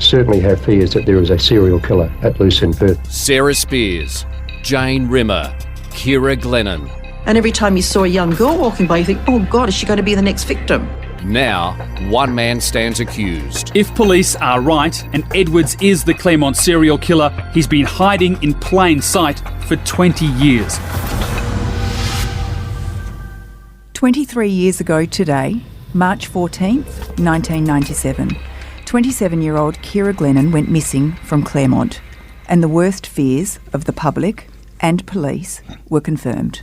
certainly have fears that there is a serial killer at loose in Perth. Sarah Spears, Jane Rimmer, Ciara Glennon. And every time you saw a young girl walking by, you think, oh God, is she going to be the next victim? Now, one man stands accused. If police are right and Edwards is the Claremont serial killer, he's been hiding in plain sight for 20 years. 23 years ago today, March 14th, 1997, 27-year-old Ciara Glennon went missing from Claremont, and the worst fears of the public and police were confirmed.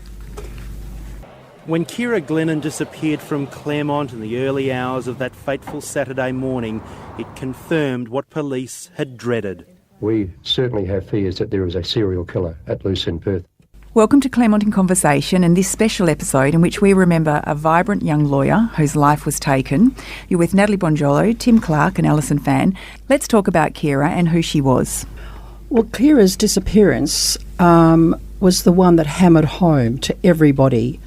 When Ciara Glennon disappeared from Claremont in the early hours of that fateful Saturday morning, it confirmed what police had dreaded. We certainly have fears that there is a serial killer at loose in Perth. Welcome to Claremont in Conversation and this special episode in which we remember a vibrant young lawyer whose life was taken. You're with Natalie Bonjolo, Tim Clark and Alison Fan. Let's talk about Ciara and who she was. Well, Ciara's disappearance was the one that hammered home to everybody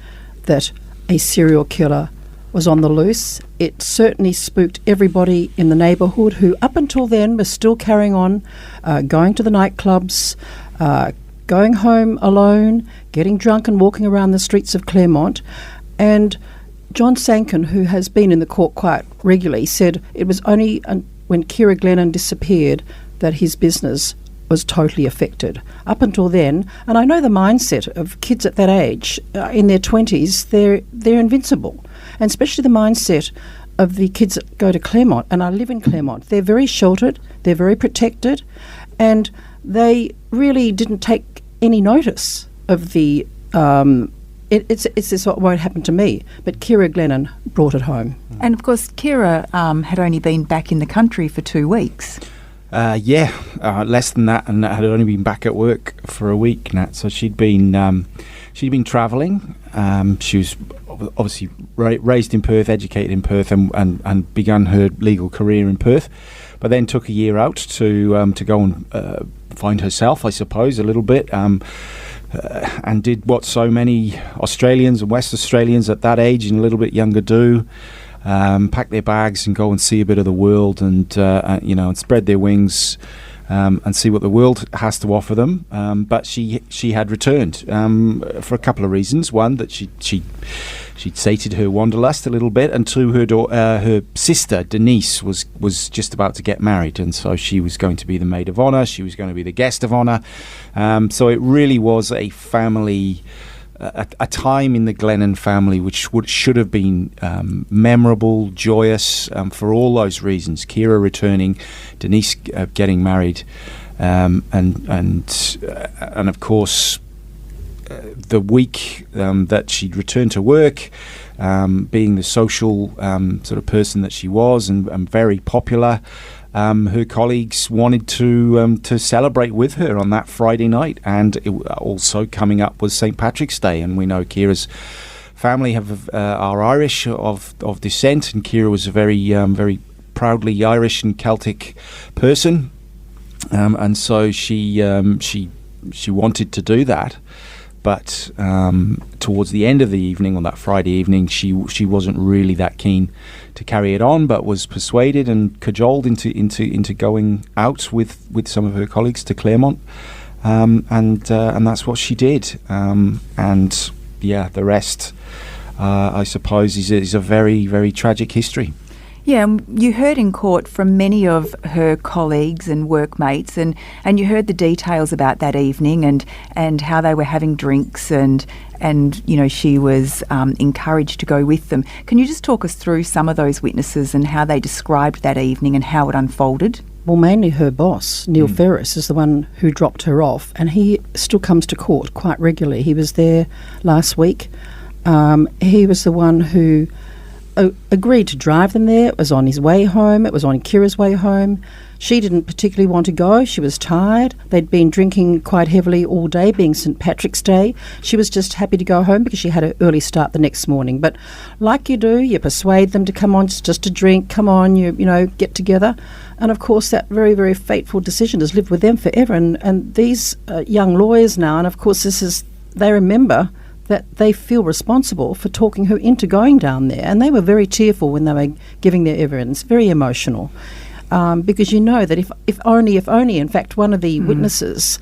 that a serial killer was on the loose. It certainly spooked everybody in the neighbourhood who up until then was still carrying on, going to the nightclubs, going home alone, getting drunk and walking around the streets of Claremont. And John Sankin, who has been in the court quite regularly, said it was only when Ciara Glennon disappeared that his business was totally affected. Up until then, and I know the mindset of kids at that age, in their 20s, they're invincible. And especially the mindset of the kids that go to Claremont, and I live in Claremont. They're very sheltered, they're very protected, and they really didn't take any notice of the... It's this what won't happen to me, but Ciara Glennon brought it home. And of course, Ciara had only been back in the country for 2 weeks. Less than that, and had only been back at work for a week, Nat. So she'd been travelling. She was obviously raised in Perth, educated in Perth, and begun her legal career in Perth. But then took a year out to go and find herself, I suppose, a little bit. And did what so many Australians and West Australians at that age and a little bit younger do. Pack their bags and go and see a bit of the world, and and spread their wings and see what the world has to offer them. But she had returned for a couple of reasons. One, that she'd sated her wanderlust a little bit, and two, her sister Denise was just about to get married, and so she was going to be the maid of honour. She was going to be the guest of honour. So it really was a family. A time in the Glennon family which should have been memorable, joyous, for all those reasons. Ciara returning, Denise getting married, and of course the week that she'd returned to work, being the social sort of person that she was, and very popular. Her colleagues wanted to celebrate with her on that Friday night, and also coming up was St. Patrick's Day, and we know Ciara's family are Irish of descent, and Ciara was a very proudly Irish and Celtic person, and so she wanted to do that. But towards the end of the evening, on that Friday evening, she wasn't really that keen to carry it on, but was persuaded and cajoled into going out with some of her colleagues to Claremont, and that's what she did. And yeah, the rest, I suppose, is a very, very tragic history. Yeah, you heard in court from many of her colleagues and workmates, and you heard the details about that evening and how they were having drinks and she was encouraged to go with them. Can you just talk us through some of those witnesses and how they described that evening and how it unfolded? Well, mainly her boss, Neil Ferris, is the one who dropped her off, and he still comes to court quite regularly. He was there last week. He was the one who agreed to drive them there. It was on his way home. It was on Ciara's way home. She didn't particularly want to go. She was tired. They'd been drinking quite heavily all day, being St. Patrick's Day. She was just happy to go home because she had an early start the next morning. But like you do, you persuade them to come on just to drink. Come on, you get together. And of course, that very, very fateful decision has lived with them forever. And these young lawyers now, and of course, they remember that they feel responsible for talking her into going down there. And they were very tearful when they were giving their evidence, very emotional. because you know that if only, in fact, one of the witnesses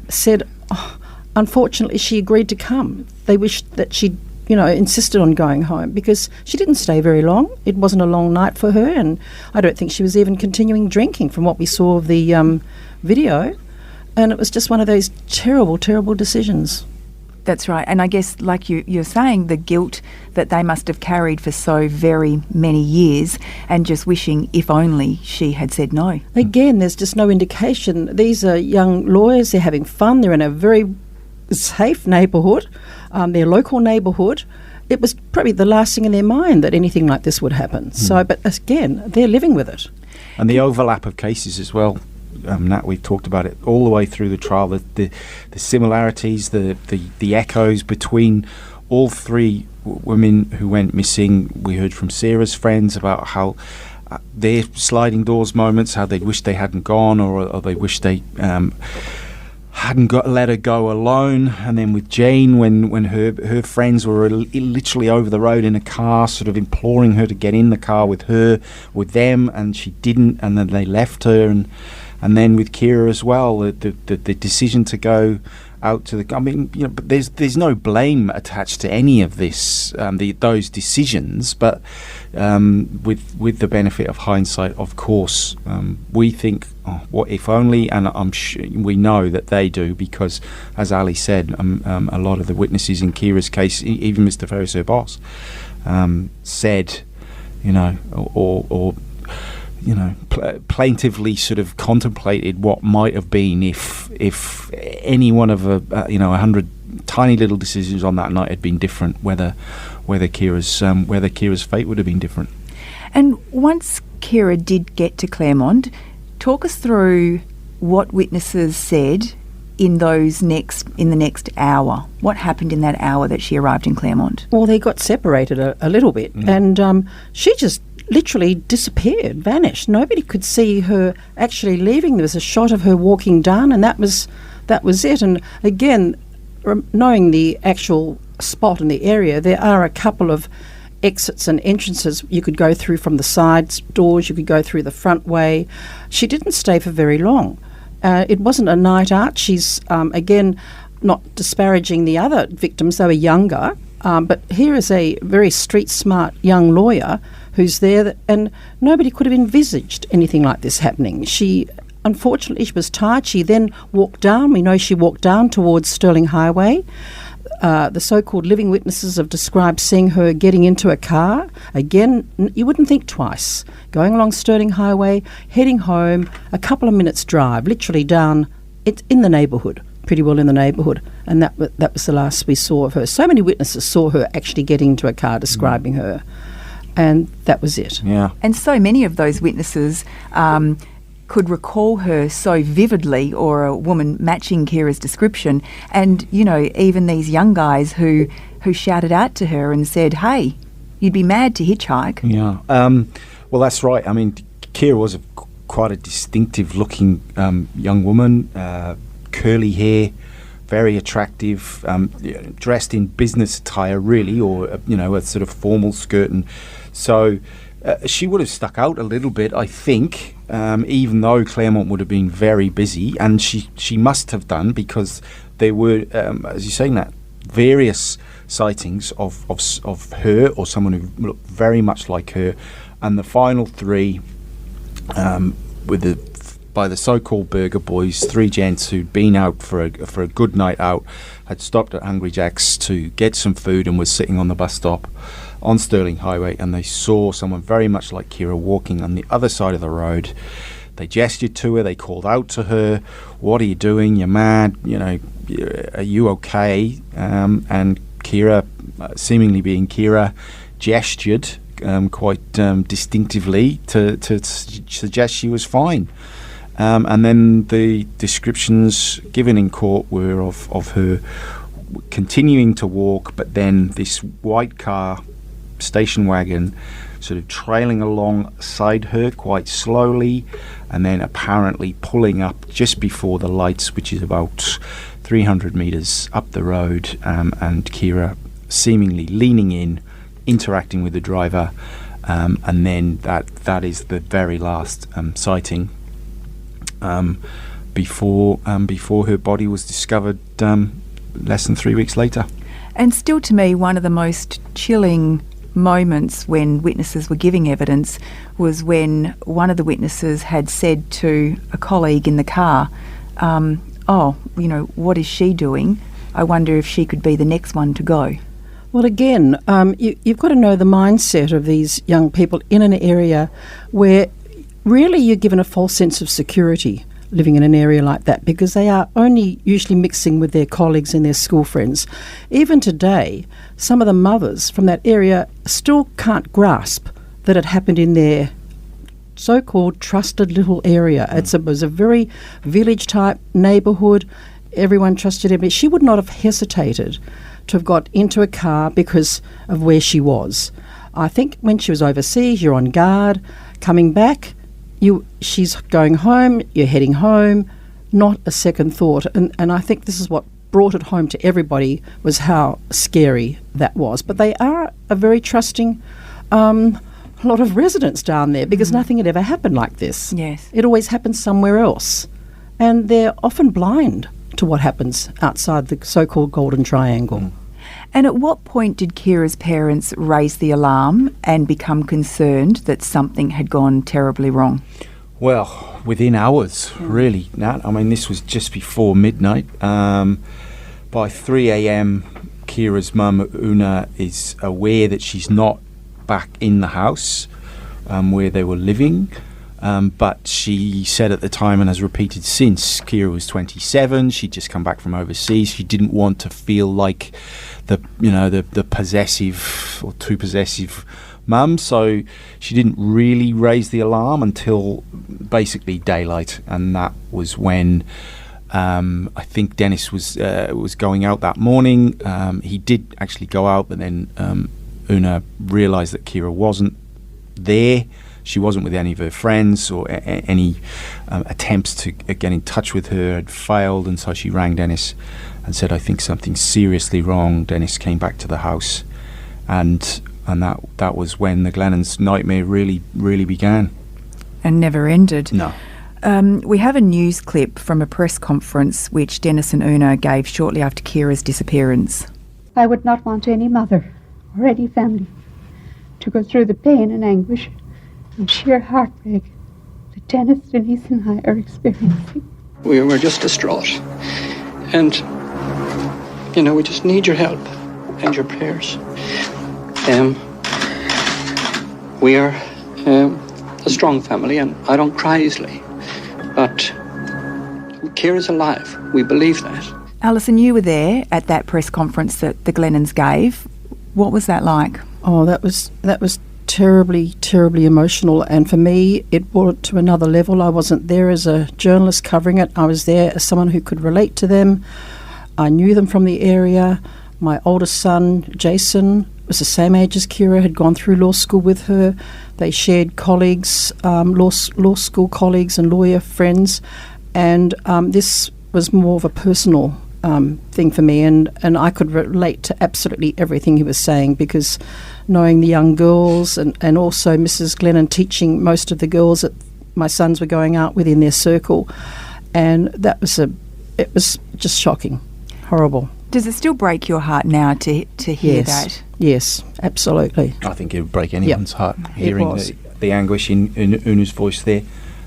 said, oh, unfortunately, she agreed to come. They wished that she'd, insisted on going home because she didn't stay very long. It wasn't a long night for her, and I don't think she was even continuing drinking from what we saw of the video. And it was just one of those terrible, terrible decisions. That's right. And I guess, like you're saying, the guilt that they must have carried for so very many years, and just wishing if only she had said no. Again, there's just no indication. These are young lawyers. They're having fun. They're in a very safe neighbourhood, their local neighbourhood. It was probably the last thing in their mind that anything like this would happen. So, but again, they're living with it. And the overlap of cases as well. Nat, we've talked about it all the way through the trial. The similarities, the echoes between all three women who went missing. We heard from Sarah's friends about how their sliding doors moments, how they wish they hadn't gone, or they wish they hadn't let her go alone. And then with Jane, when her friends were literally over the road in a car, sort of imploring her to get in the car with them, and she didn't, and then they left her. And then with Ciara as well, the decision to go out to the... I mean, but there's no blame attached to any of this, those decisions. But with the benefit of hindsight, of course, we think, what if only? And I'm sure we know that they do, because, as Ali said, a lot of the witnesses in Ciara's case, even Mr. Ferris, her boss, said, plaintively sort of contemplated what might have been if any one of 100 tiny little decisions on that night had been different, whether Ciara's fate would have been different. And once Ciara did get to Claremont, talk us through what witnesses said in the next hour. What happened in that hour that she arrived in Claremont? Well, they got separated a little bit, and she just literally disappeared, vanished. Nobody could see her actually leaving. There was a shot of her walking down, and that was it. And again, knowing the actual spot and the area, there are a couple of exits and entrances you could go through from the side doors. You could go through the front way. She didn't stay for very long. It wasn't a night out. She's again not disparaging the other victims. They were younger. But here is a very street-smart young lawyer who's there, and nobody could have envisaged anything like this happening. Unfortunately, she was tired. She then walked down. We know she walked down towards Stirling Highway. The so-called living witnesses have described seeing her getting into a car. Again, you wouldn't think twice. Going along Stirling Highway, heading home, a couple of minutes' drive, literally down. It's in the neighbourhood. Pretty well in the neighbourhood, and that was the last we saw of her. So many witnesses saw her actually getting into a car, describing her, and that was it. Yeah. And so many of those witnesses could recall her so vividly, or a woman matching Ciara's description. And even these young guys who shouted out to her and said, "Hey, you'd be mad to hitchhike." Yeah. Well, that's right. I mean, Ciara was quite a distinctive-looking young woman. Curly hair, very attractive, dressed in business attire really, or a sort of formal skirt, and so she would have stuck out a little bit, I think, even though Claremont would have been very busy, and she must have done, because there were, as you're saying, that various sightings of her or someone who looked very much like her, and the final three by the so-called Burger Boys, three gents who'd been out for a good night out, had stopped at Hungry Jack's to get some food and was sitting on the bus stop on Stirling Highway, and they saw someone very much like Ciara walking on the other side of the road. They gestured to her, they called out to her, "What are you doing? You're mad, are you okay?" And Ciara, seemingly being Ciara, gestured quite distinctively to suggest she was fine. And then the descriptions given in court were of her continuing to walk, but then this white car, station wagon, sort of trailing alongside her quite slowly, and then apparently pulling up just before the lights, which is about 300 metres up the road, and Ciara seemingly leaning in, interacting with the driver, and then that is the very last sighting before her body was discovered less than 3 weeks later. And still, to me, one of the most chilling moments when witnesses were giving evidence was when one of the witnesses had said to a colleague in the car, what is she doing? I wonder if she could be the next one to go. Well, again, you've got to know the mindset of these young people in an area where really you're given a false sense of security living in an area like that, because they are only usually mixing with their colleagues and their school friends. Even today, some of the mothers from that area still can't grasp that it happened in their so-called trusted little area. It was a very village-type neighbourhood. Everyone trusted everybody. She would not have hesitated to have got into a car because of where she was. I think when she was overseas, you're on guard. Coming back, she's going home, you're heading home, not a second thought. And I think this is what brought it home to everybody, was how scary that was. But they are a very trusting lot of residents down there, because nothing had ever happened like this. Yes. It always happens somewhere else. And they're often blind to what happens outside the so-called Golden Triangle. And at what point did Ciara's parents raise the alarm and become concerned that something had gone terribly wrong? Well, within hours, really, Nat. I mean, this was just before midnight. By 3 a.m, Ciara's mum, Una, is aware that she's not back in the house where they were living. But she said at the time, and has repeated since, Ciara was 27. She'd just come back from overseas. She didn't want to feel like the possessive or too possessive mum, so she didn't really raise the alarm until basically daylight, and that was when I think Dennis was going out that morning. He did actually go out, but then Una realised that Ciara wasn't there. She wasn't with any of her friends, or any attempts to get in touch with her had failed, and so she rang Dennis and said, I think something's seriously wrong. Dennis came back to the house, and that was when the Glennons' nightmare really, really began. And never ended. No. We have a news clip from a press conference which Dennis and Una gave shortly after Ciara's disappearance. I would not want any mother or any family to go through the pain and anguish and sheer heartbreak that Dennis, Denise and I are experiencing. We were just distraught. And, we just need your help and your prayers. We are a strong family, and I don't cry easily. But Ciara's alive. We believe that. Alison, you were there at that press conference that the Glennons gave. What was that like? Oh, that was terribly, terribly emotional, and for me it brought it to another level. I wasn't there as a journalist covering it. I was there as someone who could relate to them. I knew them from the area. My oldest son, Jason, was the same age as Ciara, had gone through law school with her. They shared colleagues, law school colleagues and lawyer friends, and this was more of a personal thing for me, and I could relate to absolutely everything he was saying, because knowing the young girls and also Mrs. Glennon teaching most of the girls that my sons were going out with in their circle, and it was just shocking, horrible. Does it still break your heart now to hear that? Yes, absolutely. I think it would break anyone's heart hearing was. the anguish in Una's voice there.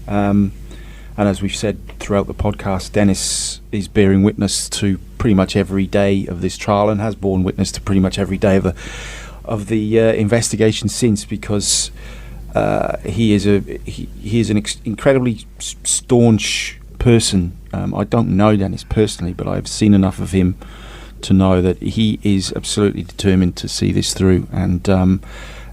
And as we've said throughout the podcast, Dennis is bearing witness to pretty much every day of this trial, and has borne witness to pretty much every day of the investigation since, because he is an incredibly staunch person. I don't know Dennis personally, but I've seen enough of him to know that he is absolutely determined to see this through. And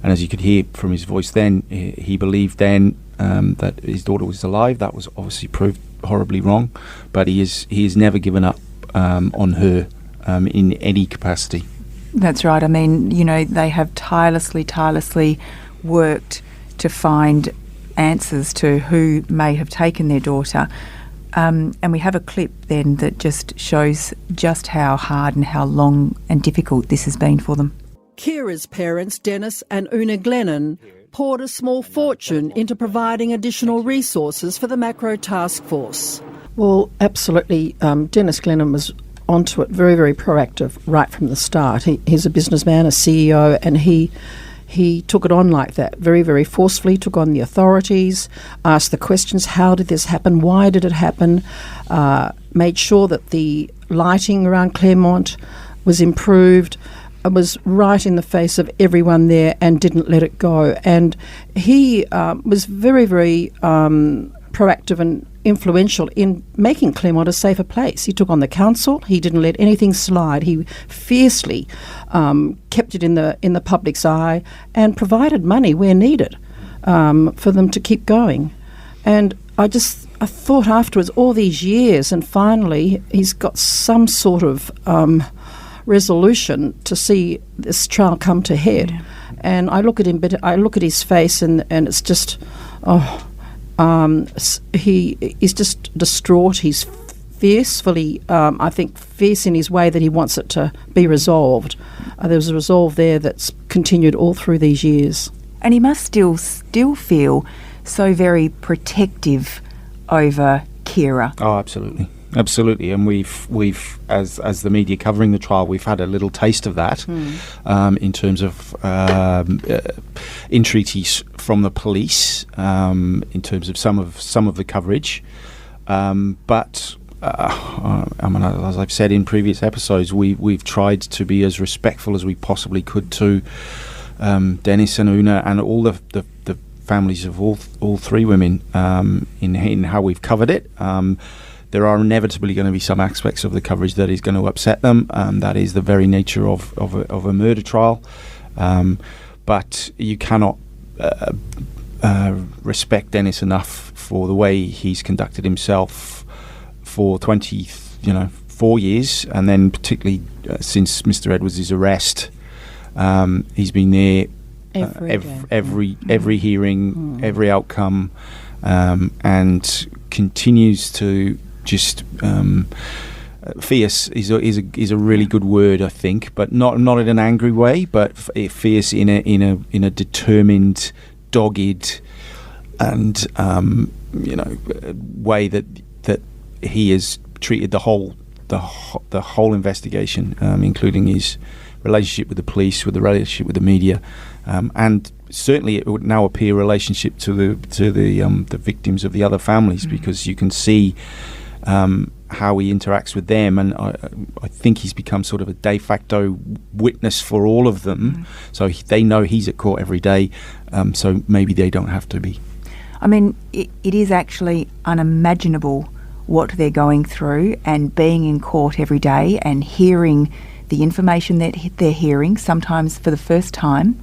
as you could hear from his voice then, he believed then that his daughter was alive. That was obviously proved horribly wrong, but he has never given up on her in any capacity. That's right. I mean, they have tirelessly worked to find answers to who may have taken their daughter. And we have a clip then that just shows just how hard and how long and difficult this has been for them. Ciara's parents, Dennis and Una Glennon, poured a small fortune into providing additional resources for the macro task force. Well, absolutely. Dennis Glennon was onto it, very, very proactive right from the start. He's a businessman, a CEO, and he took it on like that, very, very forcefully, took on the authorities, asked the questions, how did this happen, why did it happen, made sure that the lighting around Claremont was improved, was right in the face of everyone there and didn't let it go. And he was very, very proactive and influential in making Claremont a safer place. He took on the council. He didn't let anything slide. He fiercely kept it in the public's eye and provided money where needed for them to keep going. And I thought afterwards, all these years, and finally he's got some sort of resolution to see this trial come to head. Yeah. And I look at him, but I look at his face, and it's just, he is just distraught. He's fiercely, I think, fierce in his way that he wants it to be resolved. There was a resolve there that's continued all through these years. And he must still feel so very protective over Ciara. Oh, absolutely. Absolutely, and we've as the media covering the trial, we've had a little taste of that in terms of entreaties from the police, in terms of some of the coverage. But I mean, as I've said in previous episodes, we've tried to be as respectful as we possibly could to Dennis and Una and all the families of all three women in how we've covered it. There are inevitably going to be some aspects of the coverage that is going to upset them. That is the very nature of a murder trial. But you cannot respect Dennis enough for the way he's conducted himself for 4 years, and then particularly since Mr. Edwards' arrest. He's been there every hearing, every outcome, and continues to just fierce is a really good word, I think, but not in an angry way, but fierce in a determined, dogged, and way that he has treated the whole investigation, including his relationship with the police, with the relationship with the media, and certainly it would now appear relationship to the victims of the other families, because you can see how he interacts with them, and I think he's become sort of a de facto witness for all of them. So they know he's at court every day, so maybe they don't have to be. I mean, it is actually unimaginable what they're going through, and being in court every day and hearing the information that they're hearing, sometimes for the first time,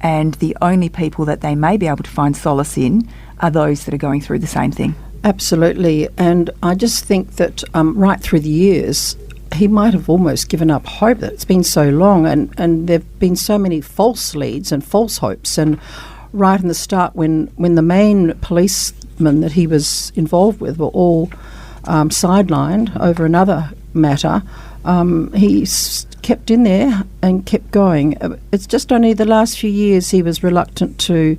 and the only people that they may be able to find solace in are those that are going through the same thing. Absolutely, and I just think that right through the years, he might have almost given up hope that it's been so long, and there have been so many false leads and false hopes. And right in the start, when the main policemen that he was involved with were all sidelined over another matter, he kept in there and kept going. It's just only the last few years he was reluctant to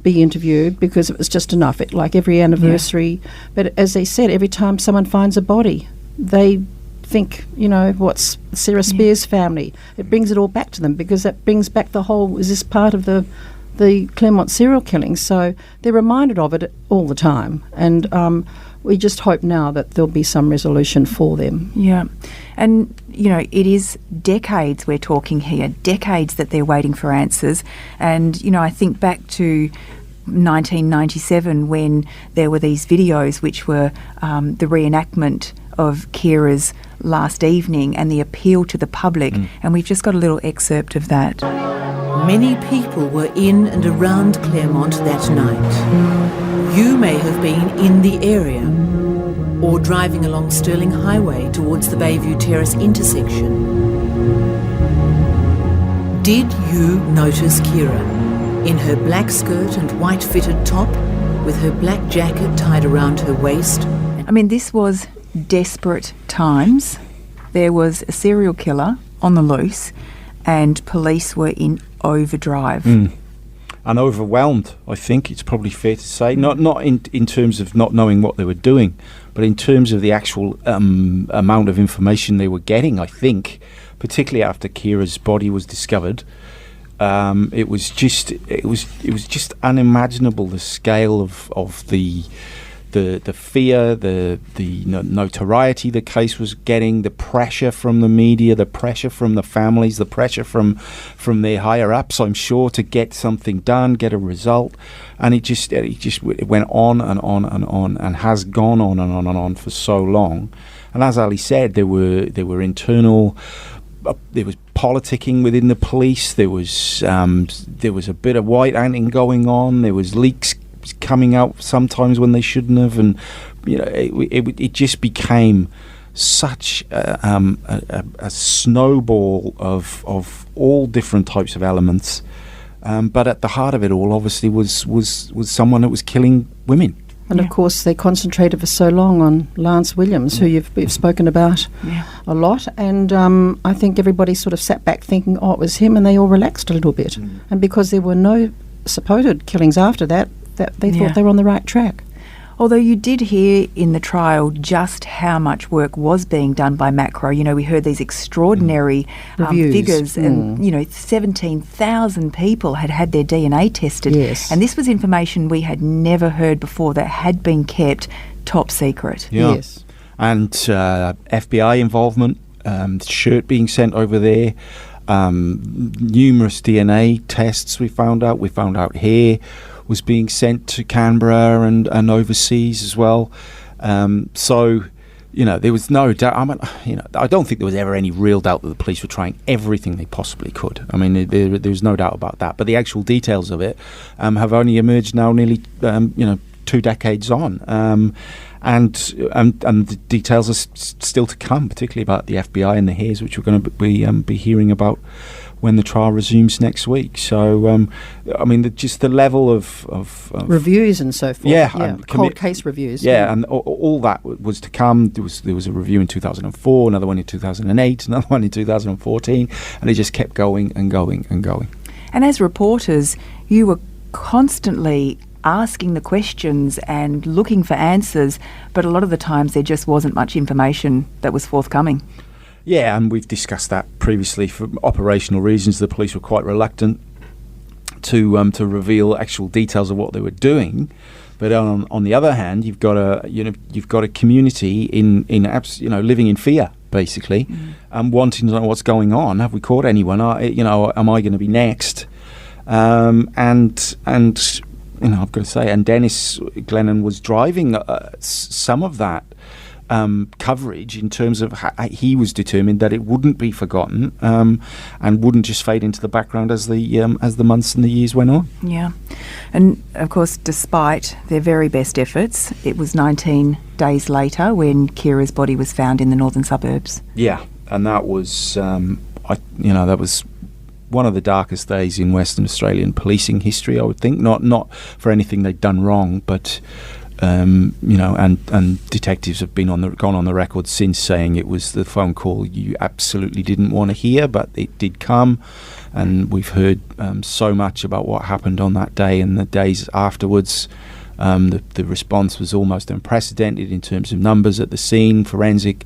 be interviewed, because it was just enough. Like every anniversary, but as they said, every time someone finds a body, they think, what's Sarah Spear's family? It brings it all back to them, because that brings back the whole, is this part of the Claremont serial killing? So they're reminded of it all the time, and we just hope now that there'll be some resolution for them. Yeah, and it is decades we're talking here, decades that they're waiting for answers. And I think back to 1997 when there were these videos which were the reenactment of Ciara's last evening and the appeal to the public, and we've just got a little excerpt of that. Many people were in and around Claremont that night. You may have been in the area or driving along Stirling Highway towards the Bayview Terrace intersection. Did you notice Ciara in her black skirt and white fitted top with her black jacket tied around her waist? I mean, this was desperate times. There was a serial killer on the loose, and police were in overdrive. and overwhelmed. I think it's probably fair to say, not in terms of not knowing what they were doing, but in terms of the actual amount of information they were getting. I think, particularly after Ciara's body was discovered, it was just unimaginable, the scale of the fear, the notoriety the case was getting, the pressure from the media, the pressure from the families, the pressure from their higher ups, I'm sure, to get something done, get a result, and it went on and on and on, and has gone on and on and on for so long. And as Ali said, there were internal. There was politicking within the police. There was a bit of white hunting going on. There was leaks coming out sometimes when they shouldn't have, and it just became such a snowball of all different types of elements. But at the heart of it all, obviously, was someone that was killing women. And of course, they concentrated for so long on Lance Williams, who you've spoken about a lot. And I think everybody sort of sat back thinking, oh, it was him, and they all relaxed a little bit. And because there were no supposed killings after that they thought they were on the right track. Although you did hear in the trial just how much work was being done by Macro. We heard these extraordinary figures, and 17,000 people had their DNA tested. Yes. And this was information we had never heard before that had been kept top secret. Yeah. Yes. And FBI involvement, shirt being sent over there, numerous DNA tests we found out hair was being sent to Canberra and overseas as well. So, there was no doubt. I don't think there was ever any real doubt that the police were trying everything they possibly could. I mean, there's no doubt about that. But the actual details of it have only emerged now, nearly 2 decades on. And the details are still to come, particularly about the FBI and the hairs, which we're going to be hearing about when the trial resumes next week. So, just the level of reviews and so forth. Yeah, cold case reviews. Yeah, and all that was to come. There was a review in 2004, another one in 2008, another one in 2014, and it just kept going and going and going. And as reporters, you were constantly asking the questions and looking for answers, but a lot of the times there just wasn't much information that was forthcoming. Yeah, and we've discussed that previously. For operational reasons, the police were quite reluctant to reveal actual details of what they were doing. But on the other hand, you've got a community in living in fear, basically, and wanting to know what's going on. Have we caught anyone? Am I going to be next? And I've got to say, and Dennis Glennon was driving some of that coverage in terms of how he was determined that it wouldn't be forgotten and wouldn't just fade into the background as the months and the years went on. Yeah, and of course, despite their very best efforts, it was 19 days later when Ciara's body was found in the northern suburbs. Yeah, and that was that was one of the darkest days in Western Australian policing history, I would think. Not for anything they'd done wrong, but and detectives have gone on the record since saying it was the phone call you absolutely didn't want to hear, but it did come, and we've heard so much about what happened on that day and the days afterwards. The response was almost unprecedented in terms of numbers at the scene, forensic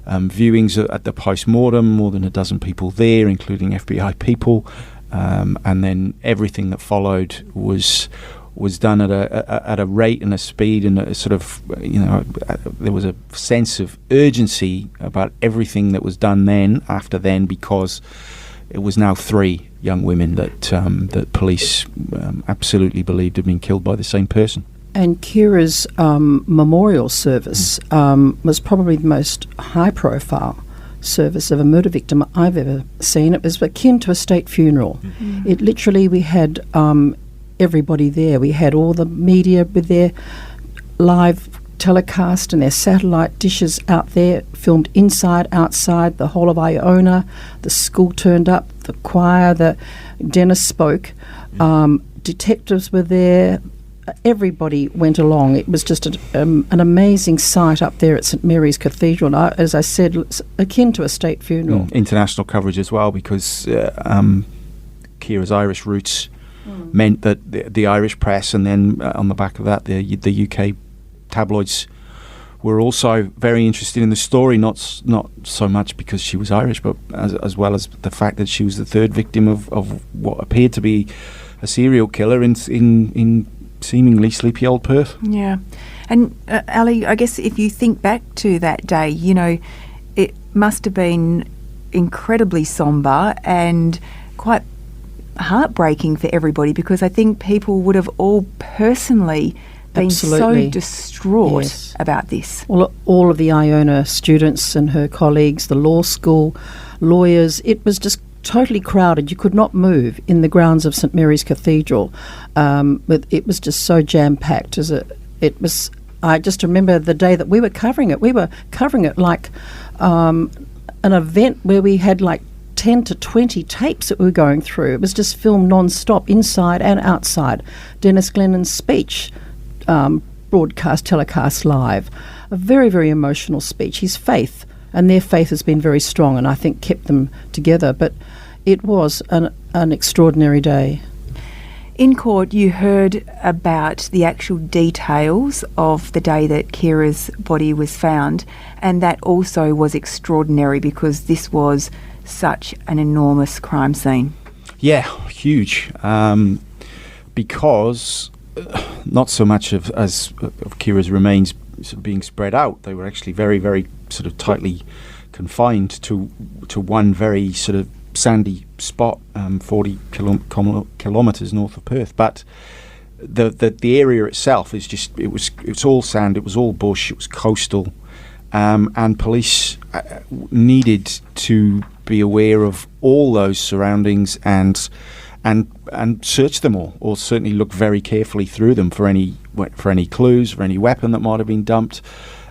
viewings at the post-mortem, more than a dozen people there, including FBI people, and then everything that followed was done at a rate and a speed and a sort of, there was a sense of urgency about everything that was done after then, because it was now 3 young women that police absolutely believed had been killed by the same person. And Ciara's memorial service was probably the most high-profile service of a murder victim I've ever seen. It was akin to a state funeral. Mm-hmm. It literally, we had everybody there. We had all the media with their live telecast and their satellite dishes out there, filmed inside, outside, the whole of Iona. The school turned up, the choir, Dennis spoke, detectives were there. Everybody went along. It was just an amazing sight up there at St Mary's Cathedral. And as I said, it's akin to a state funeral. International coverage as well, because Ciara's Irish roots meant that the Irish press, and then on the back of that, the UK tabloids were also very interested in the story, not so much because she was Irish, but as well as the fact that she was the third victim of what appeared to be a serial killer in seemingly sleepy old Perth. Yeah. And Ali, I guess if you think back to that day, you know, it must have been incredibly sombre and quite heartbreaking for everybody, because I think people would have all personally been Absolutely. so distraught Yes. about this. Well, all of the Iona students and her colleagues, the law school, lawyers, it was just totally crowded. You could not move in the grounds of St Mary's Cathedral. But it was just so jam-packed. I just remember the day that we were covering it. We were covering it like an event where we had like 10 to 20 tapes that we were going through. It was just filmed non-stop, inside and outside. Dennis Glennon's speech, telecast live. A very, very emotional speech. His faith, and their faith has been very strong, and I think kept them together. But it was an extraordinary day. In court, you heard about the actual details of the day that Ciara's body was found, and that also was extraordinary because this was such an enormous crime scene. Yeah, huge. Because not so much of Ciara's remains sort of being spread out, they were actually very, very sort of tightly confined to one very sort of sandy spot, 40 kilometres north of Perth. But the area itself is just it's all sand, it was all bush, it was coastal, and police needed to be aware of all those surroundings and search them all, or certainly look very carefully through them for any clues, for any weapon that might have been dumped.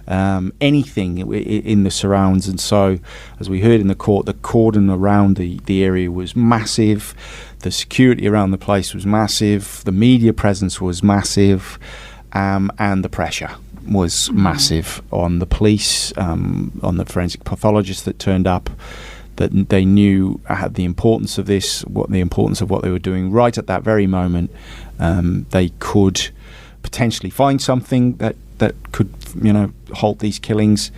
Anything in the surrounds. And so, as we heard in the court, the cordon around the area was massive, the security around the place was massive, the media presence was massive, and the pressure was massive on the police, on the forensic pathologists that turned up, that they knew had the importance of this, what they were doing right at that very moment. They could potentially find something that could, halt these killings,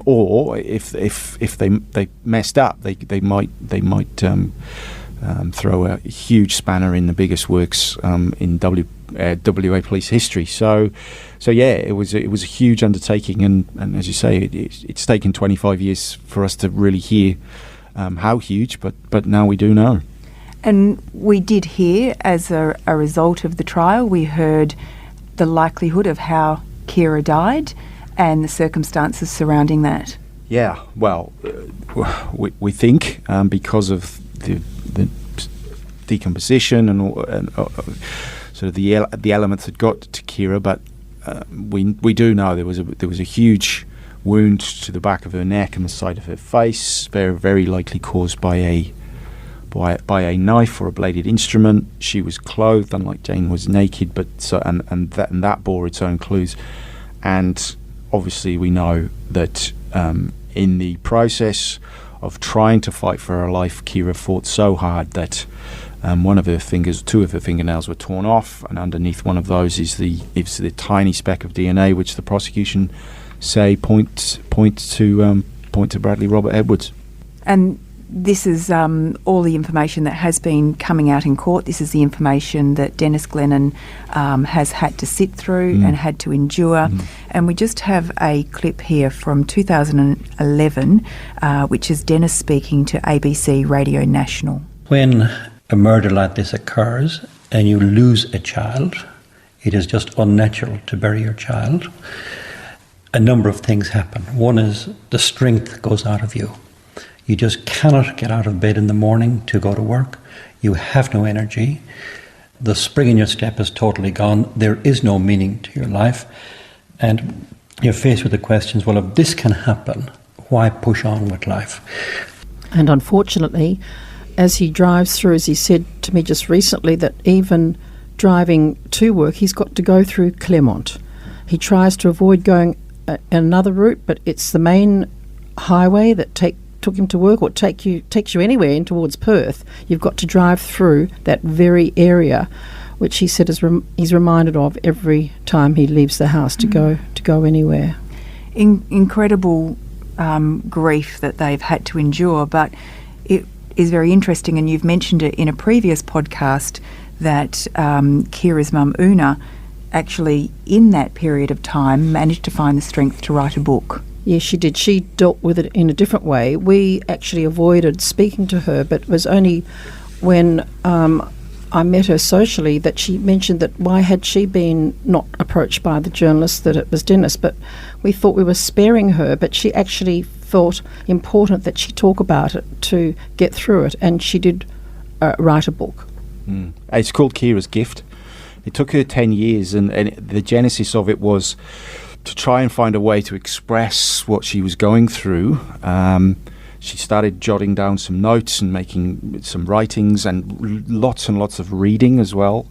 or if they messed up, they might throw a huge spanner in the biggest works in WA police history. So yeah, it was a huge undertaking, and as you say, it's taken 25 years for us to really hear how huge, but now we do know. And we did hear, as a result of the trial, we heard the likelihood of how Ciara died and the circumstances surrounding that. Yeah, well, we think because of the decomposition and sort of the elements that got to Ciara, but we do know there was a huge wound to the back of her neck and the side of her face, very, very likely caused by a knife or a bladed instrument. She was clothed, unlike Jane was naked, but and that bore its own clues. And obviously we know that in the process of trying to fight for her life, Ciara fought so hard that two of her fingernails were torn off, and underneath one of those is the tiny speck of DNA, which the prosecution say point to Bradley Robert Edwards. And this is all the information that has been coming out in court. This is the information that Dennis Glennon has had to sit through and had to endure. And we just have a clip here from 2011, which is Dennis speaking to ABC Radio National. When a murder like this occurs and you lose a child, it is just unnatural to bury your child. A number of things happen. One is the strength goes out of you. You just cannot get out of bed in the morning to go to work. You have no energy. The spring in your step is totally gone. There is no meaning to your life. And you're faced with the questions, well, if this can happen, why push on with life? And unfortunately, as he drives through, as he said to me just recently, that even driving to work, he's got to go through Claremont. He tries to avoid going another route, but it's the main highway that took him to work or takes you anywhere in towards Perth, you've got to drive through that very area, which he said he's reminded of every time he leaves the house to go anywhere. Incredible grief that they've had to endure, but it is very interesting, and you've mentioned it in a previous podcast, that Ciara's mum, Una, actually in that period of time managed to find the strength to write a book. Yes, she did. She dealt with it in a different way. We actually avoided speaking to her, but it was only when I met her socially that she mentioned that why had she been not approached by the journalist, that it was Dennis. But we thought we were sparing her, but she actually felt important that she talk about it to get through it, and she did write a book. It's called Ciara's Gift. It took her 10 years, and the genesis of it was to try and find a way to express what she was going through. She started jotting down some notes and making some writings and lots of reading as well,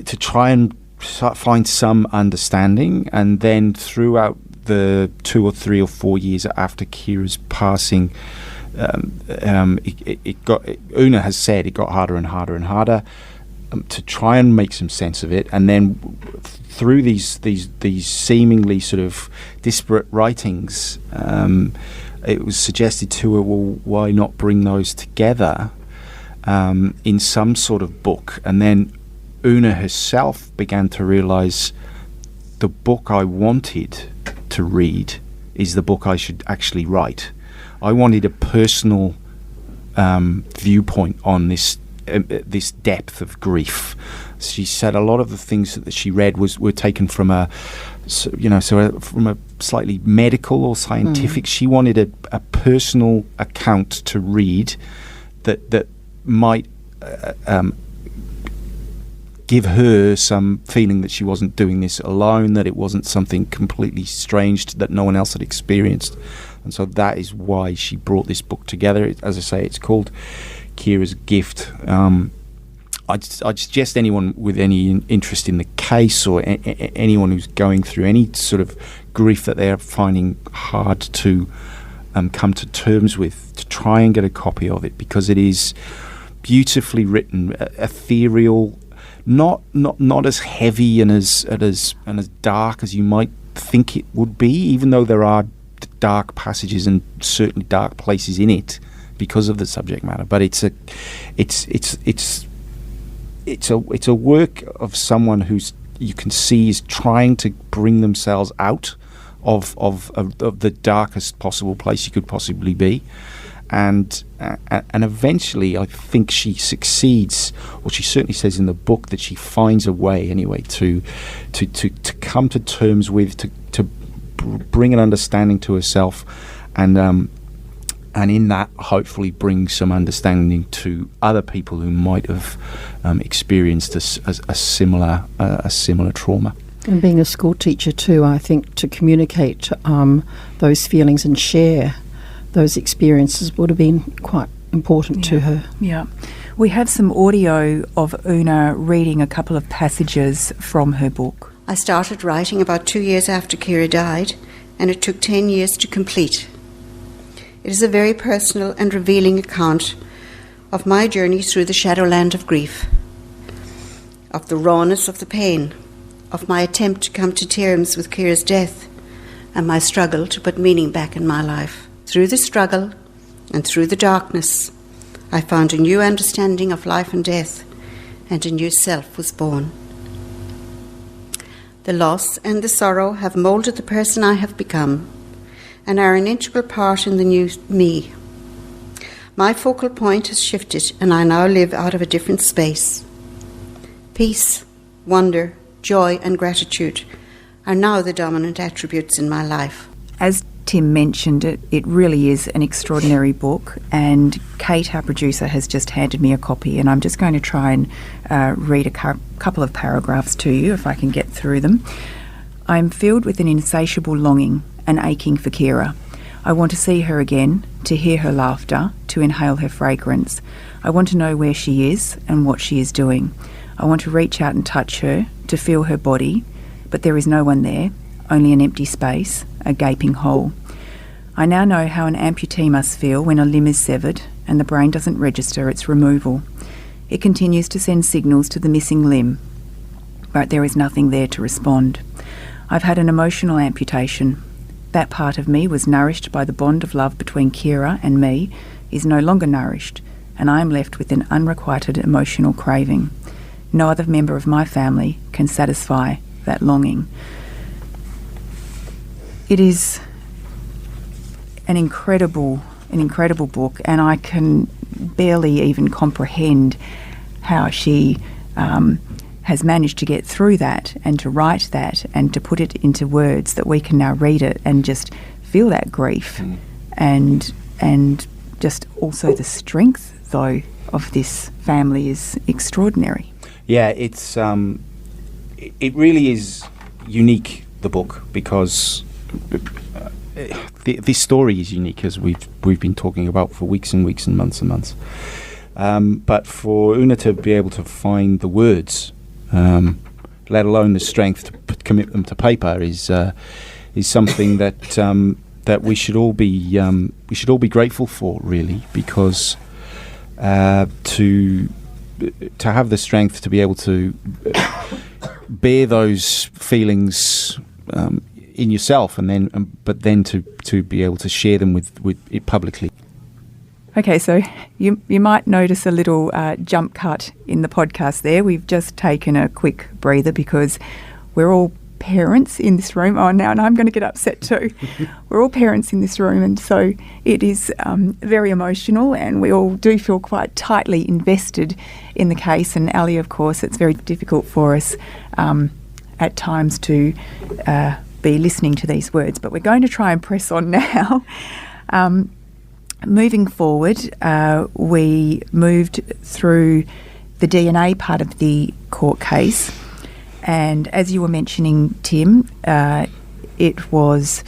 to try and find some understanding. And then throughout the 2 or 3 or 4 years after Ciara's passing, Una has said it got harder and harder and harder to try and make some sense of it. And then through these seemingly sort of disparate writings, it was suggested to her, well, why not bring those together in some sort of book? And then Una herself began to realise the book I wanted to read is the book I should actually write. I wanted a personal viewpoint on this depth of grief. She said a lot of the things that she read were taken from from a slightly medical or scientific. She wanted a personal account to read that might give her some feeling that she wasn't doing this alone, that it wasn't something completely strange that no one else had experienced. And so that is why she brought this book together. As I say, it's called Ciara's Gift. I suggest anyone with any interest in the case, or anyone who's going through any sort of grief that they're finding hard to come to terms with, to try and get a copy of it, because it is beautifully written, ethereal, not as heavy and as dark as you might think it would be, even though there are dark passages and certainly dark places in it because of the subject matter. But it's a work of someone who's, you can see, is trying to bring themselves out of the darkest possible place you could possibly be, and eventually I think she succeeds, or she certainly says in the book that she finds a way anyway to come to terms with, to bring an understanding to herself, and in that hopefully bring some understanding to other people who might have experienced a similar trauma. And being a school teacher too, I think to communicate those feelings and share those experiences would have been quite important to her. Yeah. We have some audio of Una reading a couple of passages from her book. I started writing about 2 years after Ciara died, and it took 10 years to complete. It is a very personal and revealing account of my journey through the shadowland of grief, of the rawness of the pain, of my attempt to come to terms with Ciara's death, and my struggle to put meaning back in my life. Through the struggle and through the darkness, I found a new understanding of life and death, and a new self was born. The loss and the sorrow have moulded the person I have become, and are an integral part in the new me. My focal point has shifted, and I now live out of a different space. Peace, wonder, joy and gratitude are now the dominant attributes in my life. As Tim mentioned, it really is an extraordinary book, and Kate, our producer, has just handed me a copy, and I'm just going to try and read a couple of paragraphs to you, if I can get through them. I am filled with an insatiable longing, an aching for Ciara. I want to see her again, to hear her laughter, to inhale her fragrance. I want to know where she is and what she is doing. I want to reach out and touch her, to feel her body, but there is no one there, only an empty space, a gaping hole. I now know how an amputee must feel when a limb is severed and the brain doesn't register its removal. It continues to send signals to the missing limb, but there is nothing there to respond. I've had an emotional amputation. That part of me was nourished by the bond of love between Ciara and me is no longer nourished, and I am left with an unrequited emotional craving. No other member of my family can satisfy that longing. It is an incredible book, and I can barely even comprehend how she has managed to get through that and to write that and to put it into words that we can now read it and just feel that grief and just also the strength, though, of this family is extraordinary. Yeah, it's it really is unique, the book, because this story is unique, as we've been talking about for weeks and weeks and months and months. But for Una to be able to find the words, let alone the strength to commit them to paper, is something that we should all be grateful for, really, because to have the strength to be able to bear those feelings in yourself, but then to be able to share them with it publicly. Okay, so you might notice a little jump cut in the podcast there. We've just taken a quick breather because we're all parents in this room. Oh, now I'm going to get upset too. We're all parents in this room, and so it is very emotional, and we all do feel quite tightly invested in the case. And Ali, of course, it's very difficult for us at times to be listening to these words, but we're going to try and press on now. Moving forward, we moved through the DNA part of the court case, and as you were mentioning, Tim, it was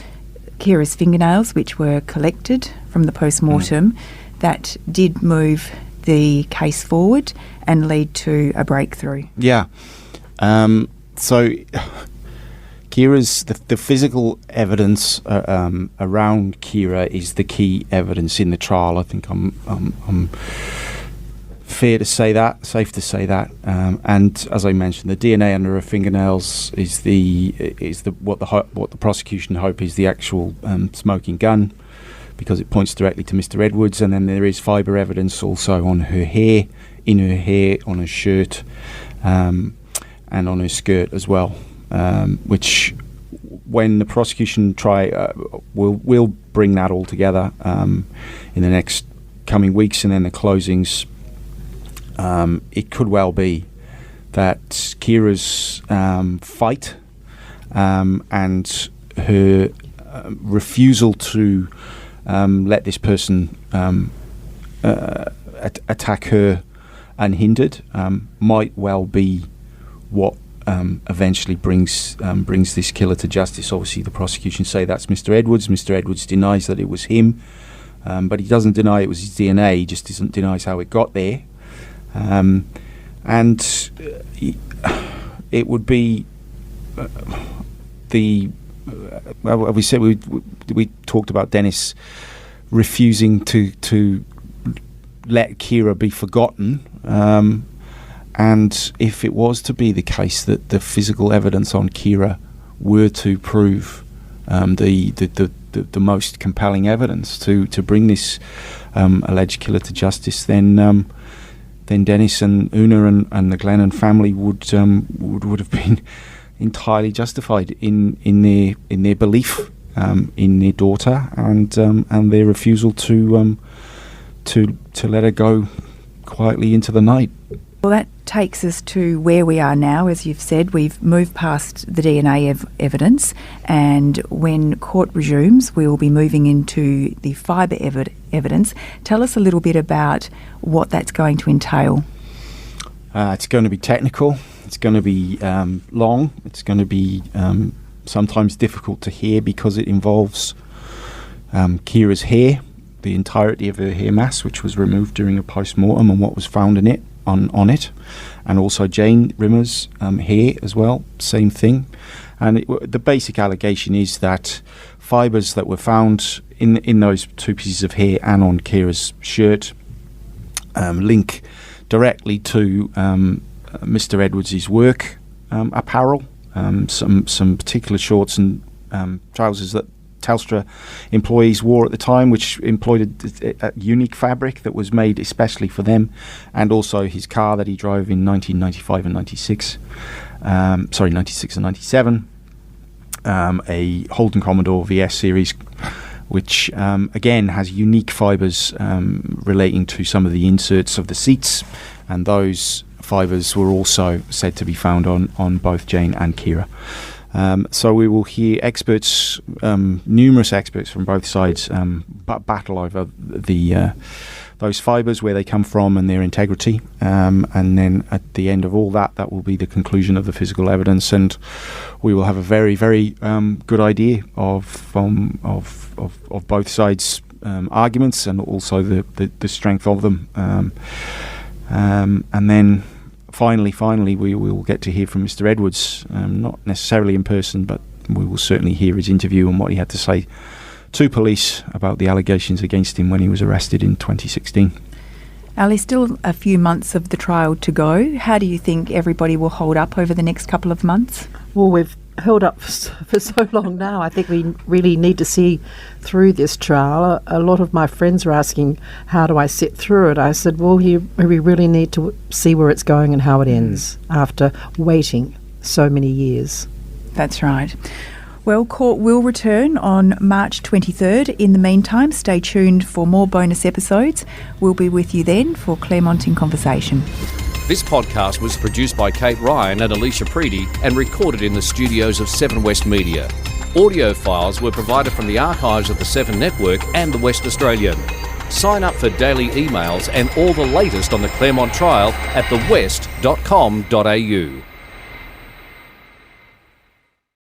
Ciara's fingernails which were collected from the post-mortem that did move the case forward and lead to a breakthrough. Yeah. So Ciara's the physical evidence around Ciara is the key evidence in the trial. I think I'm fair to say that, safe to say that. And as I mentioned, the DNA under her fingernails is what the prosecution hope is the actual smoking gun, because it points directly to Mr. Edwards. And then there is fibre evidence also on her hair, in her hair, on her shirt, and on her skirt as well. Which, when the prosecution we'll bring that all together in the next coming weeks, and then the closings. It could well be that Ciara's fight and her refusal to let this person attack her unhindered might well be what eventually brings this killer to justice. Obviously, the prosecution say that's Mr. Edwards. Mr. Edwards denies that it was him, but he doesn't deny it was his DNA. He just denies how it got there. And it would be we said we talked about Dennis refusing to let Ciara be forgotten. And if it was to be the case that the physical evidence on Ciara were to prove the most compelling evidence to bring this alleged killer to justice, then Dennis and Una and the Glennon family would have been entirely justified in their belief in their daughter and their refusal to let her go quietly into the night. Well, that takes us to where we are now. As you've said, we've moved past the DNA evidence, and when court resumes, we will be moving into the fibre evidence. Tell us a little bit about what that's going to entail. It's going to be technical. It's going to be long. It's going to be sometimes difficult to hear because it involves Ciara's hair, the entirety of her hair mass, which was removed during a post-mortem, and what was found in it. On it, and also Jane Rimmer's hair as well, same thing. And the basic allegation is that fibres that were found in those 2 pieces of hair and on Ciara's shirt link directly to Mr. Edwards' work apparel, some particular shorts and trousers that Telstra employees wore at the time, which employed a unique fabric that was made especially for them, and also his car that he drove in 1995 and 96. 96 and 97. A Holden Commodore VS series, which again has unique fibres relating to some of the inserts of the seats, and those fibres were also said to be found on both Jane and Ciara. So we will hear experts, numerous experts from both sides, battle over those fibres, where they come from and their integrity. And then at the end of all that will be the conclusion of the physical evidence, and we will have a very, very good idea of both sides' arguments, and also the strength of them. And then finally, we will get to hear from Mr. Edwards, not necessarily in person, but we will certainly hear his interview and what he had to say to police about the allegations against him when he was arrested in 2016. Ali, still a few months of the trial to go. How do you think everybody will hold up over the next couple of months? Well, we've held up for so long now. I think we really need to see through this trial. A lot of my friends are asking, how do I sit through it? I said, well, we really need to see where it's going and how it ends after waiting so many years. That's right. Well, court will return on March 23rd. In the meantime, stay tuned for more bonus episodes. We'll be with you then for Claremont in Conversation. This podcast was produced by Kate Ryan and Alicia Preedy and recorded in the studios of 7 West Media. Audio files were provided from the archives of the 7 Network and the West Australian. Sign up for daily emails and all the latest on the Claremont trial at thewest.com.au.